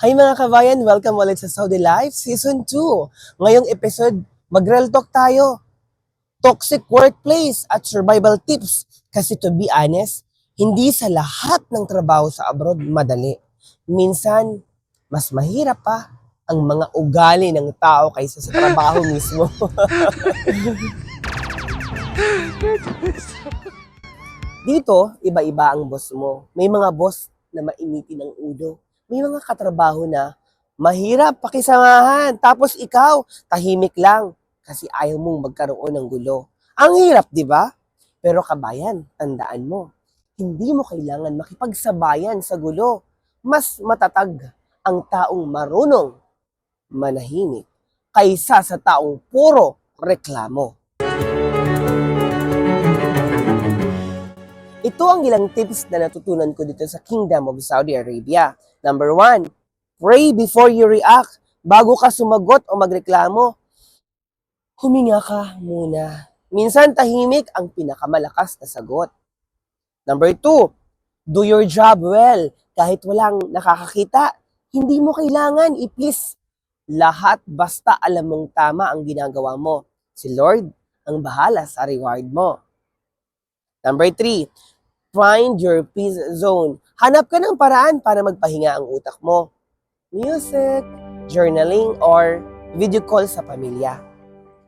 Hi mga kabayan, welcome ulit sa Saudi Life Season 2. Ngayong episode, mag-real talk tayo. Toxic workplace at survival tips. Kasi to be honest, hindi sa lahat ng trabaho sa abroad madali. Minsan, mas mahirap pa ang mga ugali ng tao kaysa sa trabaho mismo. Dito, iba-iba ang boss mo. May mga boss na mainitin ang ulo. May mga katrabaho na mahirap pakisamahan. Tapos ikaw, tahimik lang kasi ayaw mong magkaroon ng gulo. Ang hirap, di ba? Pero kabayan, tandaan mo, hindi mo kailangan makipagsabayan sa gulo. Mas matatag ang taong marunong manahimik kaysa sa taong puro reklamo. Ito ang ilang tips na natutunan ko dito sa Kingdom of Saudi Arabia. Number 1, pray before you react. Bago ka sumagot o magreklamo, huminga ka muna. Minsan tahimik ang pinakamalakas na sagot. Number 2, do your job well. Kahit walang nakakakita, hindi mo kailangan i-please lahat basta alam mong tama ang ginagawa mo. Si Lord ang bahala sa reward mo. Number 3, find your peace zone. Hanap ka ng paraan para magpahinga ang utak mo. Music, journaling, or video call sa pamilya.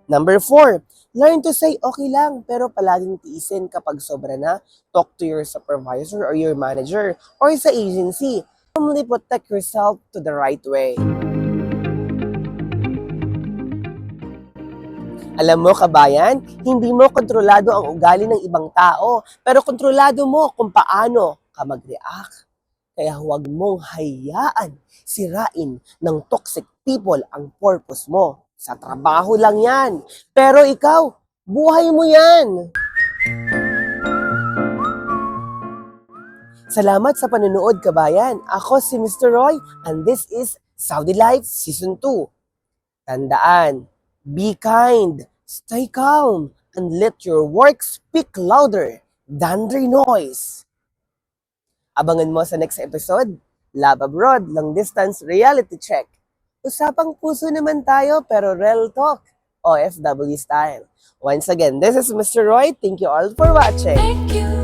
Number 4, learn to say okay lang pero palaging tiisin kapag sobra na. Talk to your supervisor or your manager or sa agency. Only protect yourself to the right way. Alam mo kabayan, hindi mo kontrolado ang ugali ng ibang tao, pero kontrolado mo kung paano ka mag-react. Kaya huwag mong hayaan sirain ng toxic people ang purpose mo. Sa trabaho lang yan. Pero ikaw, buhay mo yan. Salamat sa panonood kabayan. Ako si Mr. Roy and this is Saudi Life Season 2. Tandaan, be kind, stay calm, and let your work speak louder than their noise. Abangan mo sa next episode, Love Abroad, Long Distance Reality Check. Usapang puso naman tayo pero real talk, OFW style. Once again, this is Mr. Roy. Thank you all for watching. Thank you.